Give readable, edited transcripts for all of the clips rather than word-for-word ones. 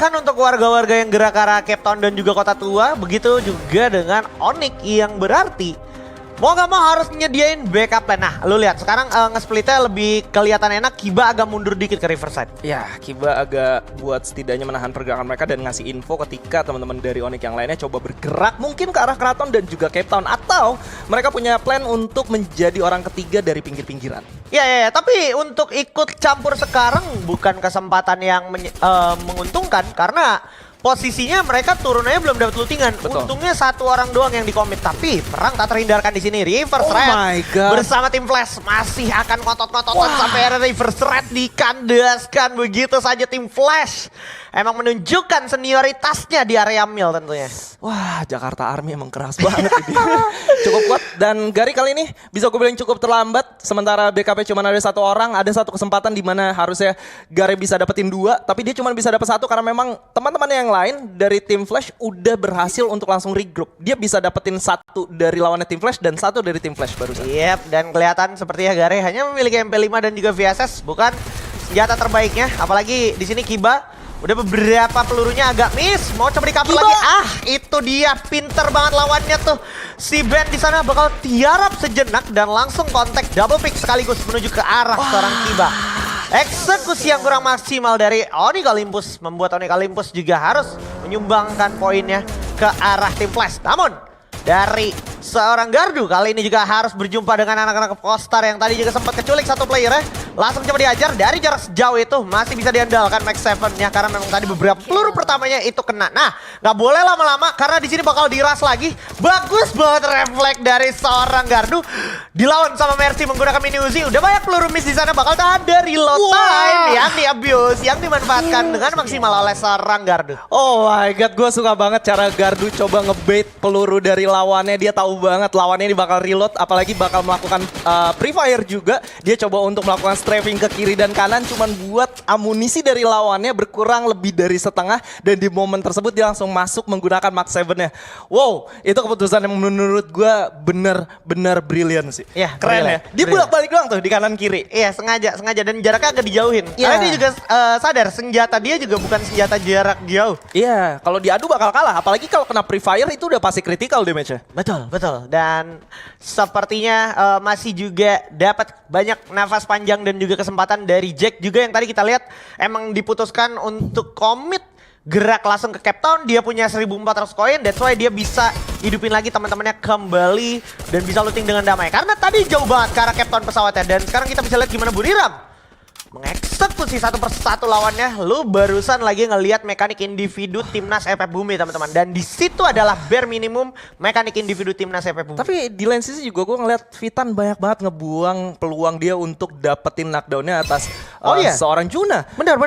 Bahkan untuk warga-warga yang gerak ke arah Cape Town dan juga Kota Tua, begitu juga dengan Onyx yang berarti mau gak mau harus nyediain backup plan. Nah, lu lihat sekarang nge-splitnya lebih kelihatan enak. Kiba agak mundur dikit ke Riverside. Ya, Kiba agak buat setidaknya menahan pergerakan mereka dan ngasih info ketika teman-teman dari Onyx yang lainnya coba bergerak mungkin ke arah Keraton dan juga Cape Town, atau mereka punya plan untuk menjadi orang ketiga dari pinggir-pinggiran. Ya, tapi untuk ikut campur sekarang bukan kesempatan yang menguntungkan karena posisinya mereka turunnya belum dapat lootingan. Betul. Untungnya satu orang doang yang dikomit. Tapi perang tak terhindarkan di sini. Reverse Red my God. bersama tim Flash masih akan ngotot-ngototan sampai era Reverse Red dikandaskan begitu saja tim Flash. Emang menunjukkan senioritasnya di area mil tentunya. Wah, Jakarta Army emang keras banget ini. Cukup kuat dan Gary kali ini bisa gue bilang cukup terlambat. Sementara BKP cuma ada satu orang, ada satu kesempatan di mana harusnya Gary bisa dapetin dua, tapi dia cuma bisa dapet satu karena memang teman-teman yang lain dari tim Flash udah berhasil untuk langsung regroup. Dia bisa dapetin satu dari lawannya tim Flash dan satu dari tim Flash barusan. Yep, dan kelihatan sepertinya Gary hanya memiliki MP5 dan juga VSS, bukan senjata terbaiknya. Apalagi di sini Kiba udah beberapa pelurunya agak miss, mau coba di-cover lagi. Ah, itu dia pinter banget lawannya tuh. Si Ben di sana bakal tiarap sejenak dan langsung kontak double pick sekaligus menuju ke arah seorang Kiba. Eksekusi yang kurang maksimal dari Onyx Olympus membuat Onyx Olympus juga harus menyumbangkan poinnya ke arah tim Flash. Namun dari seorang Gardu kali ini juga harus berjumpa dengan anak-anak Postar yang tadi juga sempat keculik satu player ya. Langsung coba diajar dari jarak sejauh itu masih bisa diandalkan Max 7-nya karena memang tadi beberapa peluru pertamanya itu kena. Nah, nggak boleh lama-lama karena di sini bakal diras lagi. Bagus banget refleks dari seorang Gardu dilawan sama Mercy menggunakan mini Uzi. Udah banyak peluru miss di sana, bakal ada reload time yang di-abuse, yang dimanfaatkan dengan maksimal oleh seorang Gardu. Oh my god, gue suka banget cara Gardu coba ngebait peluru dari lawannya. Dia tahu banget lawannya ini bakal reload, apalagi bakal melakukan pre-fire juga. Dia coba untuk melakukan strafing ke kiri dan kanan, cuman buat amunisi dari lawannya berkurang lebih dari setengah. Dan di momen tersebut dia langsung masuk menggunakan Max 7-nya. Wow, itu keputusan yang menurut gue bener-bener brilian sih. Iya, keren brilian, ya. Dia brilian. bolak-balik doang tuh di kanan kiri. Iya, sengaja dan jaraknya agak dijauhin. Iya. Karena dia juga sadar senjata dia juga bukan senjata jarak jauh. Iya, kalau diadu bakal kalah. Apalagi kalau kena pre-fire itu udah pasti critical damage-nya. Betul. Dan sepertinya masih juga dapat banyak nafas panjang dan juga kesempatan dari Jack juga yang tadi kita lihat emang diputuskan untuk komit gerak langsung ke Cape Town. Dia punya 1.400 koin, that's why dia bisa hidupin lagi teman-temannya kembali dan bisa looting dengan damai. Karena tadi jauh banget ke arah Cape Town pesawatnya dan sekarang kita bisa lihat gimana Buriram mengeksekusi satu persatu lawannya. Lu barusan lagi ngelihat mekanik individu timnas FF Bumi teman-teman. Dan di situ adalah bare minimum mekanik individu timnas FF Bumi. Tapi di lain sisi juga gue ngeliat Vitan banyak banget ngebuang peluang dia untuk dapetin knockdownnya atas seorang Juna. Benar.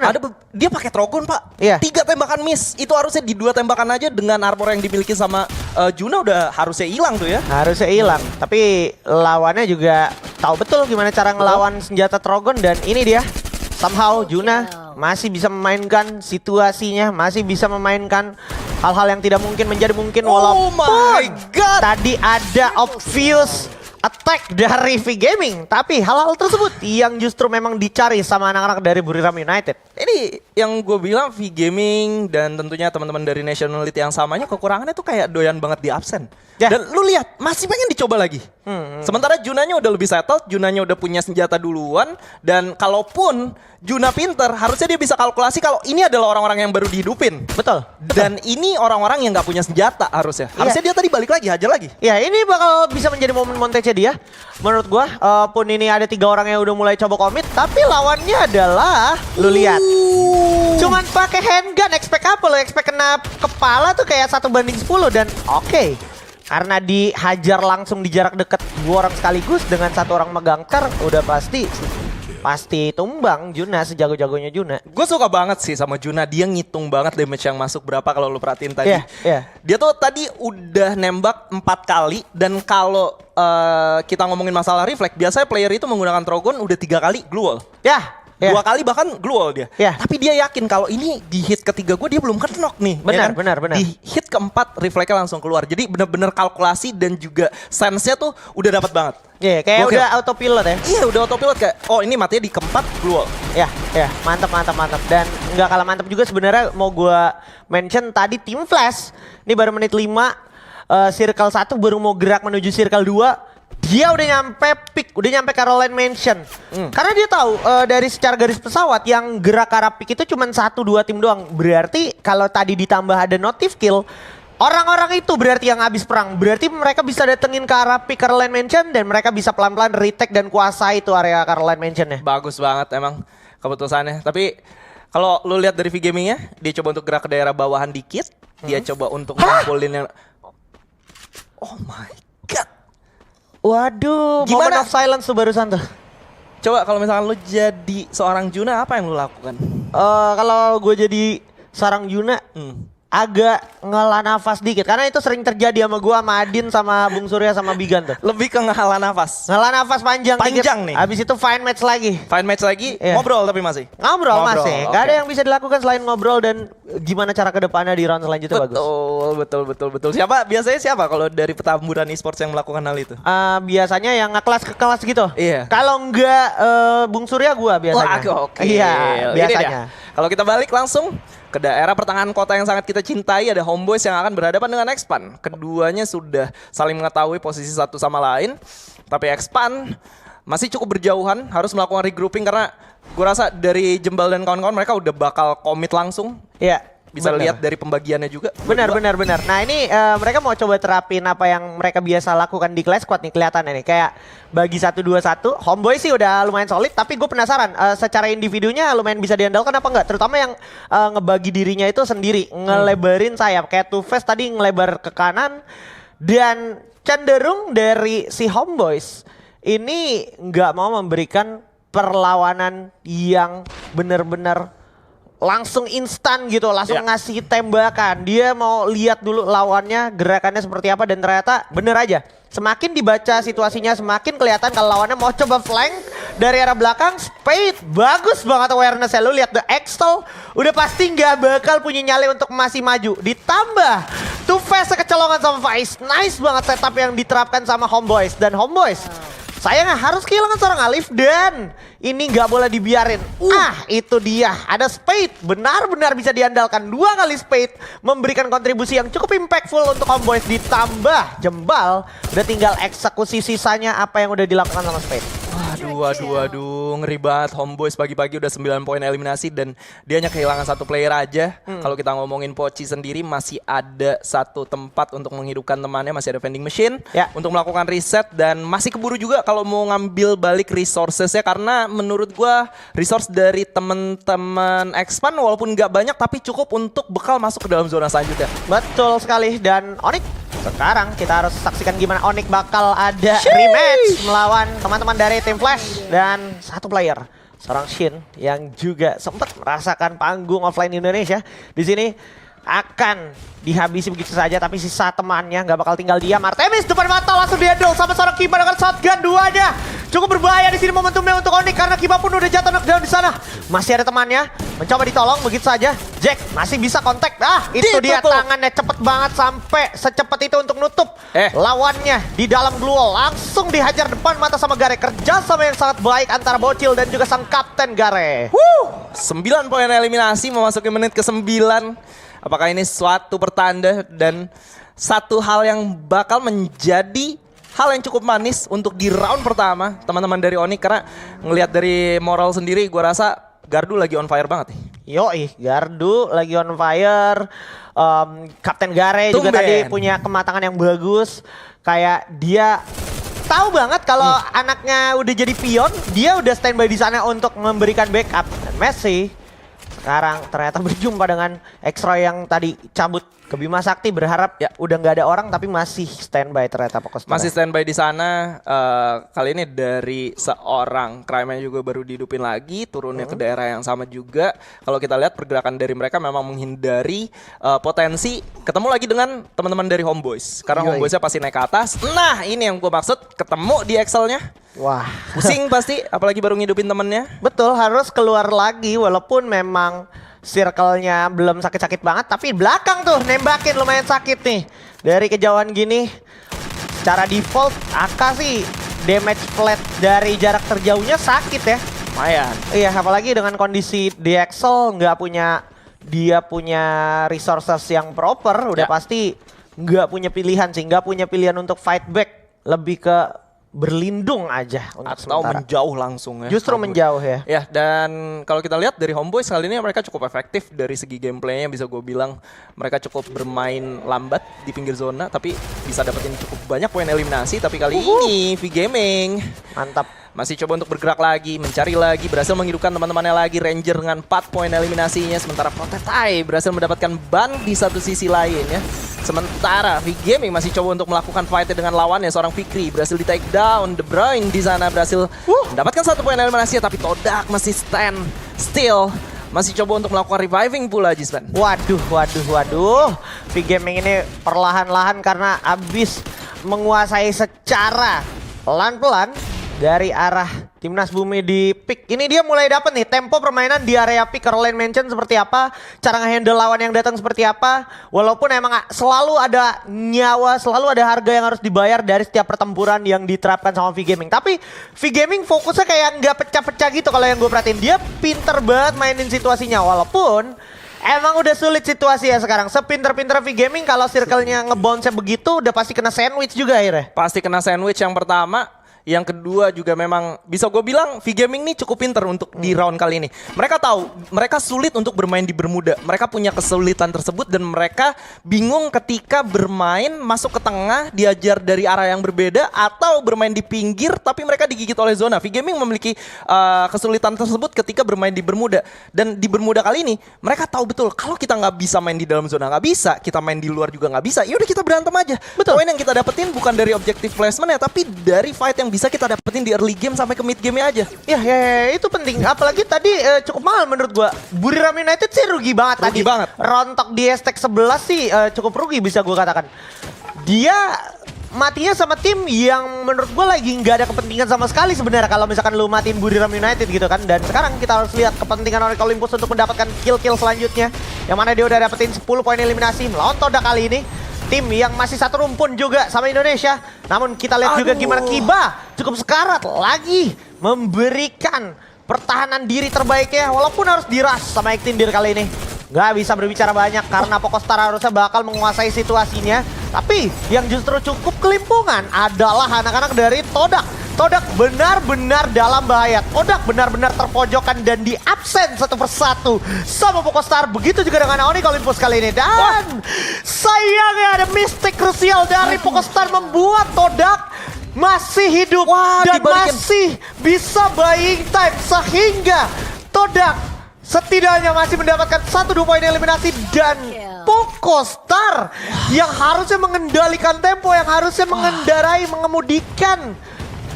Dia pakai Trogon pak. Iya. 3 tembakan miss. Itu harusnya di 2 tembakan aja dengan armor yang dimiliki sama Juna udah harusnya hilang tuh ya. Harusnya hilang. Tapi lawannya juga tahu betul gimana cara ngelawan senjata Trogon. Dan ini dia. Somehow Juna masih bisa memainkan situasinya. Masih bisa memainkan hal-hal yang tidak mungkin menjadi mungkin. Oh my god. Tadi ada obvious attack dari V Gaming, tapi hal-hal tersebut yang justru memang dicari sama anak-anak dari Buriram United. Ini yang gue bilang V Gaming dan tentunya teman-teman dari nationality yang samanya kekurangannya tuh kayak doyan banget di absen. Ya. Dan lu lihat masih pengen dicoba lagi. Sementara Junanya udah lebih settled, Junanya udah punya senjata duluan. Dan kalaupun Juna pinter, harusnya dia bisa kalkulasi kalau ini adalah orang-orang yang baru dihidupin. Betul. Dan ini orang-orang yang nggak punya senjata harusnya. Harusnya dia tadi balik lagi, hajar lagi. Ya ini bakal bisa menjadi momen montage dia. Menurut gua, pun ini ada 3 orang yang udah mulai coba komit, tapi lawannya adalah, lu lihat, cuman pakai handgun, expect apa lo? Expect kena kepala tuh kayak 1/10 dan oke. Karena dihajar langsung di jarak dekat 2 orang sekaligus dengan 1 orang megang kar, udah pasti tumbang Juna sejago-jagonya Juna. Gue suka banget sih sama Juna, dia ngitung banget damage yang masuk berapa kalau lu perhatiin tadi. Iya. Dia tuh tadi udah nembak 4 kali dan kalau kita ngomongin masalah reflect, biasanya player itu menggunakan Trogon udah 3 kali glue wall. Ya, Yeah. 2 kali bahkan global dia. Yeah. Tapi dia yakin kalau ini di hit ketiga gue dia belum knock nih. Benar, ya kan? benar. Di hit keempat refleksnya langsung keluar. Jadi bener-bener kalkulasi dan juga sense-nya tuh udah dapat banget. Iya, kayak Gokil. udah autopilot ya. Iya udah autopilot kayak, oh ini matinya di keempat global. Ya, mantap. Dan nggak kalah mantap juga sebenarnya mau gua mention tadi tim Flash. Ini baru menit 5, circle 1 baru mau gerak menuju circle 2. Dia udah nyampe peak, udah nyampe Caroline Mansion. Karena dia tahu dari secara garis pesawat yang gerak ke arah peak itu cuma 1-2 tim doang. Berarti kalau tadi ditambah ada notif kill, orang-orang itu berarti yang habis perang. Berarti mereka bisa datengin ke arah peak Caroline Mansion dan mereka bisa pelan-pelan retake dan kuasai itu area Caroline Mansion ya. Bagus banget emang keputusannya. Tapi kalau lu lihat dari V-Gamingnya, dia coba untuk gerak ke daerah bawahan dikit. Dia coba untuk ngumpulin yang... Oh my god. Waduh, Gimana? moment of silence tuh barusan tuh. Coba kalau misalkan lu jadi seorang Juna, apa yang lu lakukan? Kalau gue jadi seorang Yuna, agak ngela nafas dikit. Karena itu sering terjadi sama gue, sama Adin, sama Bung Surya, sama Bigan tuh. Lebih ke ngehala nafas. Ngela nafas panjang dikit. Panjang nih. Habis itu fine match lagi. Fine match lagi, Iya. ngobrol tapi masih. Ngobrol masih. Gak ada oke. yang bisa dilakukan selain ngobrol dan gimana cara ke depannya di round selanjutnya bagus. Betul. Biasanya siapa kalau dari petamburan e-sports yang melakukan hal itu? Biasanya yang ngekelas ke kelas gitu. Iya. Kalau enggak Bung Surya gua biasanya. Wah, oke. Iya, biasanya. Kalau kita balik langsung ke daerah pertengahan kota yang sangat kita cintai, ada Homeboys yang akan berhadapan dengan Expan. Keduanya sudah saling mengetahui posisi satu sama lain, tapi Expan masih cukup berjauhan, harus melakukan regrouping karena gue rasa dari Jembal dan kawan-kawan mereka udah bakal komit langsung. Iya. Bisa bener. lihat dari pembagiannya juga. Benar. Nah ini mereka mau coba terapin apa yang mereka biasa lakukan di Clash Squad nih, kelihatannya nih. Kayak bagi 1-2-1, Homeboy sih udah lumayan solid, tapi gue penasaran secara individunya lumayan bisa diandalkan apa enggak? Terutama yang ngebagi dirinya itu sendiri, ngelebarin sayap. Kayak Two-Face tadi ngelebar ke kanan, dan cenderung dari si Homeboys ini nggak mau memberikan perlawanan yang benar-benar langsung instan gitu, langsung ngasih tembakan. Dia mau lihat dulu lawannya gerakannya seperti apa, dan ternyata bener aja. Semakin dibaca situasinya, semakin kelihatan kalau lawannya mau coba flank dari arah belakang. Spade, bagus banget awareness-nya. Lu lihat The Extol, udah pasti nggak bakal punya nyali untuk masih maju. Ditambah Two-Face kecolongan sama Vice. Nice banget setup yang diterapkan sama Homeboys. Dan Homeboys sayangnya harus kehilangan seorang Alif, dan ini nggak boleh dibiarin. Itu dia. Ada Spade, benar-benar bisa diandalkan. 2 kali Spade memberikan kontribusi yang cukup impactful untuk Homeboys. Ditambah Jembal, udah tinggal eksekusi sisanya apa yang udah dilakukan sama Spade. Aduh, ngeri banget. Homeboys pagi-pagi udah 9 poin eliminasi dan dia hanya kehilangan 1 player aja. Kalau kita ngomongin Poci sendiri masih ada 1 tempat untuk menghidupkan temannya, masih ada vending machine untuk melakukan reset, dan masih keburu juga kalau mau ngambil balik resourcesnya, karena menurut gua resource dari teman-teman Expan walaupun nggak banyak tapi cukup untuk bekal masuk ke dalam zona selanjutnya. Betul sekali. Dan Onyx, sekarang kita harus saksikan gimana Onyx bakal ada rematch melawan teman-teman dari tim Flash dan 1 player, seorang Shin yang juga sempat merasakan panggung offline Indonesia. Di sini akan dihabisi begitu saja, tapi sisa temannya nggak bakal tinggal diam. Artemis depan mata langsung dihandle sama seorang Kiba dengan shotgun 2-nya. Cukup berbahaya di sini momentumnya untuk Onyx karena Kiba pun udah jatuh knockdown di sana. Masih ada temannya mencoba ditolong begitu saja. Jack masih bisa kontak. Itu dia tangannya cepet banget, sampai secepat itu untuk nutup lawannya di dalam glue. Langsung dihajar depan mata sama Gare. Kerjasama yang sangat baik antara Bocil dan juga sang kapten Gare. 9 poin eliminasi memasuki menit ke-9. Apakah ini suatu pertanda dan satu hal yang bakal menjadi hal yang cukup manis untuk di round pertama teman-teman dari Onyx, karena ngelihat dari moral sendiri gue rasa Gardu lagi on fire banget nih. Yoi, Gardu lagi on fire. Kapten Gare juga tadi punya kematangan yang bagus. Kayak dia tahu banget kalau anaknya udah jadi pion, dia udah standby di sana untuk memberikan backup. Dan Messi sekarang ternyata berjumpa dengan X-Roy yang tadi cabut ke Bima Sakti, berharap udah nggak ada orang tapi masih standby ternyata fokus. Masih standby di sana. Kali ini dari seorang Crime juga baru dihidupin lagi, turunnya ke daerah yang sama juga. Kalau kita lihat pergerakan dari mereka memang menghindari potensi ketemu lagi dengan teman-teman dari Homeboys, karena Homeboysnya pasti naik ke atas. Nah ini yang gue maksud, ketemu di Excel-nya. Wah, Pusing pasti, apalagi baru ngidupin temennya. betul, harus keluar lagi walaupun memang circle-nya belum sakit-sakit banget, tapi belakang tuh nembakin lumayan sakit nih. Dari kejauhan gini, secara default AK sih damage flat dari jarak terjauhnya sakit ya. Lumayan. Iya, apalagi dengan kondisi DXL nggak punya, dia punya resources yang proper, udah Ya. pasti nggak punya pilihan sih, nggak punya pilihan untuk fight back, lebih ke berlindung aja untuk Atau sementara. menjauh langsung ya. Justru Kabur. menjauh ya. Ya, dan kalau kita lihat dari Homeboyz kali ini mereka cukup efektif dari segi gameplaynya, bisa gue bilang mereka cukup bermain lambat di pinggir zona tapi bisa dapetin cukup banyak poin eliminasi. Tapi kali ini V-Gaming Mantap. masih coba untuk bergerak lagi, mencari lagi, berhasil menghidupkan teman-temannya lagi. Ranger dengan 4 poin eliminasinya, sementara Protetai berhasil mendapatkan ban di satu sisi lain ya. Sementara V-Gaming masih coba untuk melakukan fight dengan lawannya, seorang Fikri berhasil di take down. De Bruyne di sana berhasil mendapatkan 1 poin eliminasi, tapi Todak masih stand still, masih coba untuk melakukan reviving pula Jisman. Waduh. V-Gaming ini perlahan-lahan karena abis menguasai secara pelan-pelan dari arah Timnas Bumi di pick. Ini dia mulai dapet nih tempo permainan di area pick. Caroline mention seperti apa, cara nge-handle lawan yang datang seperti apa. Walaupun emang selalu ada nyawa, selalu ada harga yang harus dibayar dari setiap pertempuran yang diterapkan sama V-Gaming. Tapi V-Gaming fokusnya kayak nggak pecah-pecah gitu kalau yang gue perhatiin. Dia pinter banget mainin situasinya, walaupun emang udah sulit situasi ya sekarang. Sepinter-pinter V-Gaming kalau circle-nya nge-bounce begitu udah pasti kena sandwich juga akhirnya. Pasti kena sandwich yang pertama. Yang kedua juga memang bisa gue bilang V-Gaming nih cukup pinter untuk di round kali ini. Mereka tahu, mereka sulit untuk bermain di Bermuda. Mereka punya kesulitan tersebut dan mereka bingung ketika bermain masuk ke tengah, diajar dari arah yang berbeda, atau bermain di pinggir tapi mereka digigit oleh zona. V-Gaming memiliki kesulitan tersebut ketika bermain di Bermuda. Dan di Bermuda kali ini mereka tahu betul kalau kita nggak bisa main di dalam zona, nggak bisa, kita main di luar juga nggak bisa. Yaudah kita berantem aja. Betul. Poin yang kita dapetin bukan dari objective placement ya, tapi dari fight yang bisa kita dapetin di early game sampai ke mid game aja. Ya, itu penting. Apalagi tadi cukup mahal menurut gua. Buriram United sih rugi banget Rugi tadi. banget. Rontok di Aztec 11 sih cukup rugi bisa gua katakan. Dia matinya sama tim yang menurut gua lagi nggak ada kepentingan sama sekali sebenarnya kalau misalkan lu matiin Buriram United gitu kan. Dan sekarang kita harus lihat kepentingan Onyx Olympus untuk mendapatkan kill-kill selanjutnya. Yang mana dia udah dapetin 10 poin eliminasi melawan Todak kali ini. Tim yang masih satu rumpun juga sama Indonesia. Namun kita lihat juga gimana Kiba cukup sekarat lagi memberikan pertahanan diri terbaiknya. Walaupun harus diras sama Ektindir kali ini. Nggak bisa berbicara banyak karena Pokostar harusnya bakal menguasai situasinya. Tapi yang justru cukup kelimpungan adalah anak-anak dari Todak. Todak benar-benar dalam bahaya. Todak benar-benar terpojokan dan di absen satu persatu sama Pokostar. Begitu juga dengan Onyx Olympus kali ini. Dan sayangnya ada mistake krusial dari Pokostar membuat Todak masih hidup dan dibalikin. masih bisa buying time. Sehingga Todak setidaknya masih mendapatkan 1-2 poin eliminasi. Dan Pokostar yang harusnya mengendalikan tempo, yang harusnya mengendarai, mengemudikan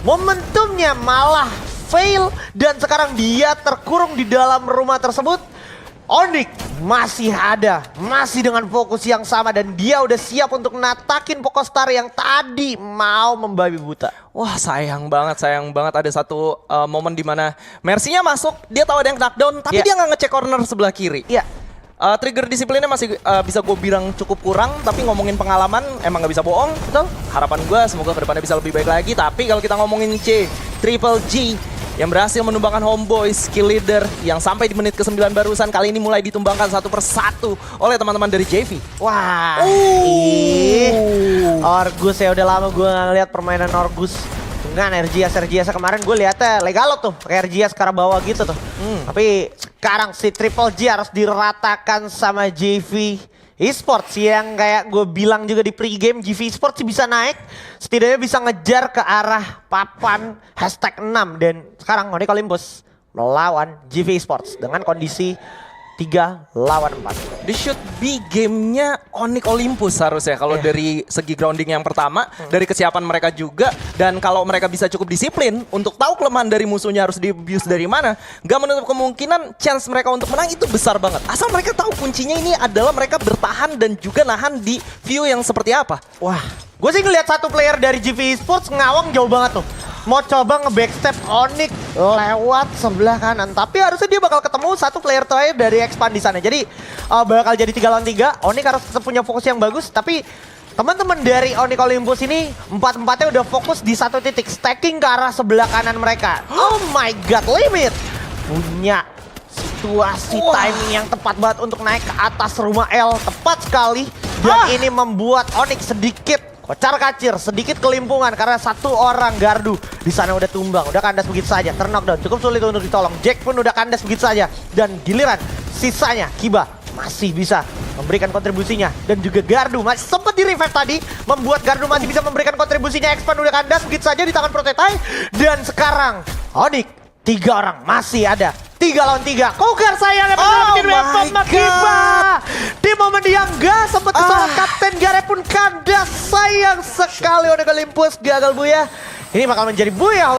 momentumnya malah fail. Dan sekarang dia terkurung di dalam rumah tersebut. Onyx masih ada, masih dengan fokus yang sama. Dan dia udah siap untuk natakin Pokostar yang tadi mau membabi buta. Wah sayang banget ada satu momen di mana Mercy-nya masuk, dia tahu ada yang knockdown, tapi dia nggak ngecek corner sebelah kiri. Iya. Trigger disiplinnya masih bisa gue bilang cukup kurang, tapi ngomongin pengalaman emang nggak bisa bohong. Betul. Harapan gue semoga kedepannya bisa lebih baik lagi. Tapi kalau kita ngomongin Triple G yang berhasil menumbangkan Homeboyz, skill leader yang sampai di menit ke-9 barusan kali ini mulai ditumbangkan satu persatu oleh teman-teman dari JV. Wah, Orgus ya, udah lama gue gak ngeliat permainan Orgus dengan RGS kemarin gue liatnya Legalo tuh, kayak RGS ke arah bawah gitu tuh. Tapi sekarang si Triple G harus diratakan sama JV Esports yang kayak gue bilang juga di pregame, JV Esports sih bisa naik, setidaknya bisa ngejar ke arah papan #6. Dan sekarang Onyx Olympus melawan JV Esports dengan kondisi 3 lawan 4. This should be gamenya Onyx Olympus harusnya kalau dari segi grounding yang pertama, dari kesiapan mereka juga, dan kalau mereka bisa cukup disiplin untuk tahu kelemahan dari musuhnya harus di-abuse dari mana, gak menutup kemungkinan chance mereka untuk menang itu besar banget. Asal mereka tahu kuncinya ini adalah mereka bertahan dan juga nahan di view yang seperti apa. Wah, gue sih ngeliat satu player dari JV Esports ngawang jauh banget tuh. mau coba nge-backstep Onyx lewat sebelah kanan. Tapi harusnya dia bakal ketemu satu player terakhir dari Expand di sana. Jadi bakal jadi 3 lawan 3. Onyx harus tetap punya fokus yang bagus. Tapi teman-teman dari Onyx Olympus ini 4-4-nya udah fokus di satu titik. Stacking ke arah sebelah kanan mereka. Oh my god, Limit punya situasi timing yang tepat banget untuk naik ke atas rumah L. Tepat sekali. Dan ini membuat Onyx sedikit kocar-kacir, sedikit kelimpungan karena satu orang gardu di sana udah tumbang, udah kandas begitu saja, terknockdown, cukup sulit untuk ditolong. Jack pun udah kandas begitu saja dan giliran sisanya Kiba masih bisa memberikan kontribusinya dan juga gardu masih sempat di revive tadi, membuat gardu masih bisa memberikan kontribusinya. Expand udah kandas begitu saja di tangan Protetai dan sekarang Onyx 3 orang masih ada. 3 lawan 3. Kogar sayang dapat dapetin weapon Kiba. Di momen yang gak sempat kesolat Kapten Gare pun kandas. Sayang sekali Onyx Olympus gagal buya. Ini bakal menjadi buya